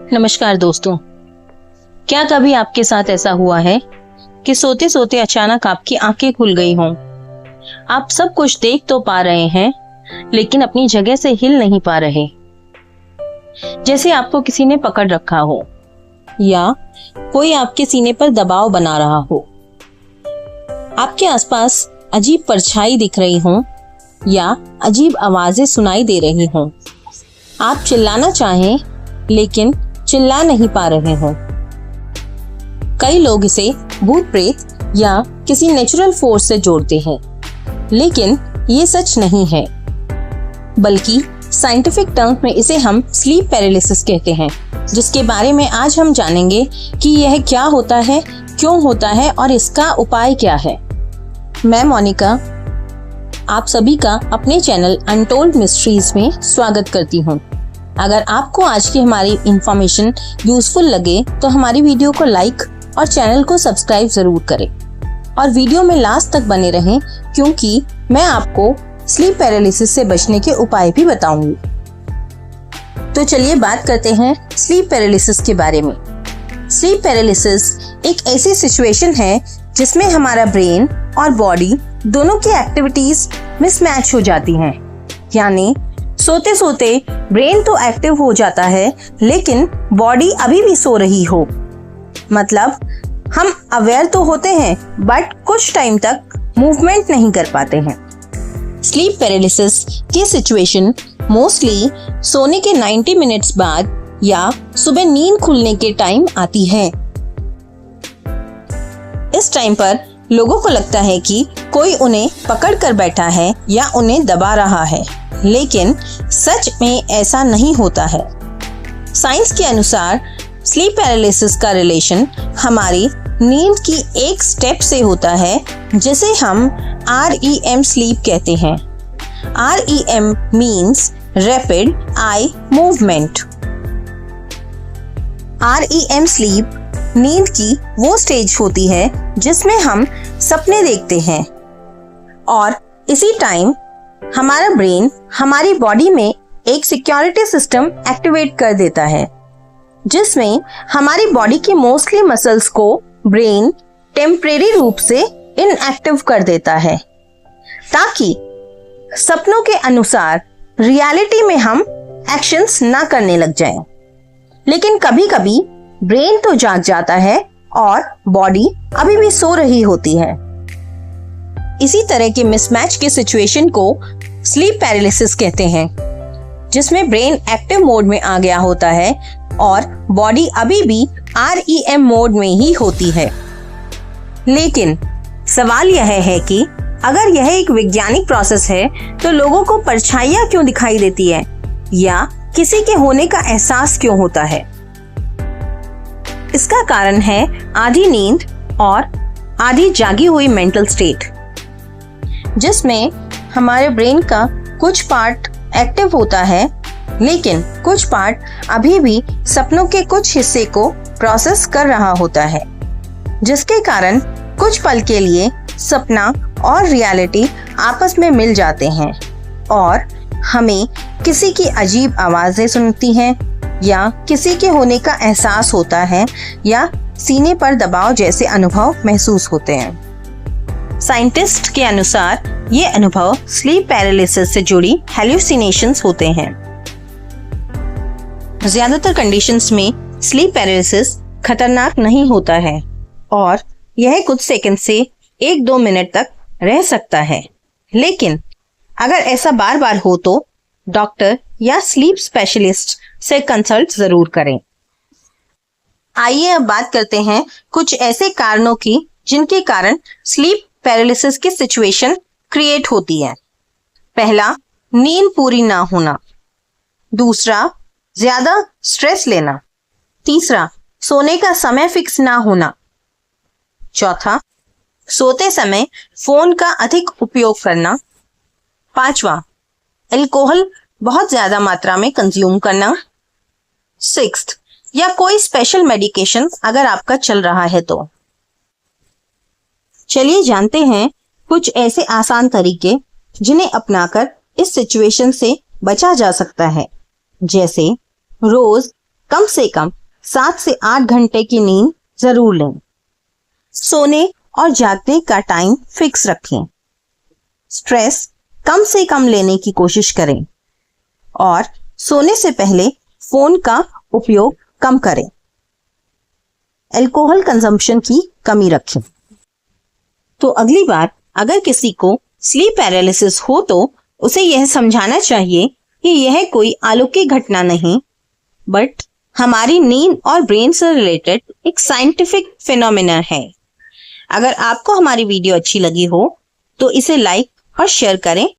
नमस्कार दोस्तों, क्या कभी आपके साथ ऐसा हुआ है कि सोते सोते अचानक आपकी आंखें खुल गई हों? आप सब कुछ देख तो पा रहे हैं लेकिन अपनी जगह से हिल नहीं पा रहे, जैसे आपको किसी ने पकड़ रखा हो या कोई आपके सीने पर दबाव बना रहा हो। आपके आसपास अजीब परछाई दिख रही हो या अजीब आवाजें सुनाई दे रही हों। आप चिल्लाना चाहें लेकिन चिल्ला नहीं पा रहे हो। कई लोग इसे भूत प्रेत या किसी नेचुरल फोर्स से जोड़ते हैं, लेकिन ये सच नहीं है, बल्कि साइंटिफिक टर्म में इसे हम स्लीप पैरालिसिस कहते हैं, जिसके बारे में आज हम जानेंगे कि यह क्या होता है, क्यों होता है और इसका उपाय क्या है। मैं मोनिका आप सभी का अपने चैनल अनटोल्ड मिस्ट्रीज में स्वागत करती हूँ। अगर आपको आज की हमारी इंफॉर्मेशन यूजफुल लगे तो हमारी वीडियो को लाइक और चैनल को सब्सक्राइब जरूर करें और वीडियो में लास्ट तक बने रहें, क्योंकि मैं आपको स्लीप पैरालिसिस से बचने के उपाय भी बताऊंगी। तो चलिए बात करते हैं स्लीप पैरालिसिस के बारे में। स्लीप पैरालिसिस एक ऐसी सिचुएशन है जिसमें हमारा ब्रेन और बॉडी दोनों की एक्टिविटीज मिसमैच हो जाती हैं। यानी सोते सोते ब्रेन तो एक्टिव हो जाता है लेकिन बॉडी अभी भी सो रही हो। मतलब हम अवेयर तो होते हैं बट कुछ टाइम तक मूवमेंट नहीं कर पाते हैं। स्लीप पैरालिसिस की सिचुएशन मोस्टली सोने के 90 मिनट्स बाद या सुबह नींद खुलने के टाइम आती है। इस टाइम पर लोगों को लगता है कि कोई उन्हें पकड़ कर बैठा है या उन्हें दबा रहा है, लेकिन सच में ऐसा नहीं होता है। साइंस के अनुसार स्लीप पैरालिसिस का रिलेशन हमारी नींद की एक स्टेप से होता है, जिसे हम REM स्लीप कहते हैं। REM means rapid eye movement. REM sleep नींद की वो स्टेज होती है जिसमें हम सपने देखते हैं और इसी टाइम हमारा ब्रेन हमारी बॉडी में एक सिक्योरिटी सिस्टम एक्टिवेट कर देता है, जिसमें हमारी बॉडी की मोस्टली मसल्स को ब्रेन टेम्परेरी रूप से इनएक्टिव कर देता है, ताकि सपनों के अनुसार रियलिटी में हम एक्शंस ना करने लग जाएं। लेकिन कभी कभी ब्रेन तो जाग जाता है और बॉडी अभी भी सो रही होती है। इसी तरह के मिसमैच के सिचुएशन को स्लीप पैरालिसिस कहते हैं, जिसमें ब्रेन एक्टिव मोड में आ गया होता है और बॉडी अभी भी REM मोड में ही होती है। लेकिन सवाल यह है कि अगर यह एक वैज्ञानिक प्रोसेस है तो लोगों को परछाइयां क्यों दिखाई देती है या किसी के होने का एहसास क्यों होता है? इसका कारण है आधी नींद और आधी जागी हुई मेंटल स्टेट, जिसमें हमारे ब्रेन का कुछ पार्ट एक्टिव होता है लेकिन कुछ पार्ट अभी भी सपनों के कुछ हिस्से को प्रोसेस कर रहा होता है, जिसके कारण कुछ पल के लिए सपना और रियलिटी आपस में मिल जाते हैं और हमें किसी की अजीब आवाजें सुनती हैं या किसी के होने का एहसास होता है या सीने पर दबाव जैसे अनुभव महसूस होते हैं। साइंटिस्ट के अनुसार ये अनुभव स्लीप पैरालिसिस से जुड़ी हेलुसिनेशंस होते हैं। ज्यादातर कंडीशंस में स्लीप पैरालिसिस खतरनाक नहीं होता है और यह कुछ सेकंड से 1-2 मिनट तक रह सकता है, लेकिन अगर ऐसा बार बार हो तो डॉक्टर या स्लीप स्पेशलिस्ट से कंसल्ट जरूर करें। आइए अब बात करते हैं कुछ ऐसे कारणों की जिनके कारण स्लीप पैरालिसिस की सिचुएशन क्रिएट होती है। पहला, नींद पूरी ना होना। दूसरा, ज्यादा स्ट्रेस लेना। तीसरा, सोने का समय फिक्स ना होना। चौथा, सोते समय फोन का अधिक उपयोग करना। पांचवा, अल्कोहल बहुत ज्यादा मात्रा में कंज्यूम करना। सिक्स्थ, या कोई स्पेशल मेडिकेशन अगर आपका चल रहा है तो। चलिए जानते हैं कुछ ऐसे आसान तरीके जिन्हें अपनाकर इस सिचुएशन से बचा जा सकता है, जैसे रोज कम से कम 7 से 8 घंटे की नींद जरूर लें। सोने और जागने का टाइम फिक्स रखें। स्ट्रेस कम से कम लेने की कोशिश करें और सोने से पहले फोन का उपयोग कम करें। अल्कोहल कंजम्पशन की कमी रखें। तो अगली बार अगर किसी को स्लीप पैरालिसिस हो तो उसे यह समझाना चाहिए कि यह कोई अलौकिक घटना नहीं, बट हमारी नींद और ब्रेन से रिलेटेड एक साइंटिफिक फिनोमेना है। अगर आपको हमारी वीडियो अच्छी लगी हो तो इसे लाइक और शेयर करें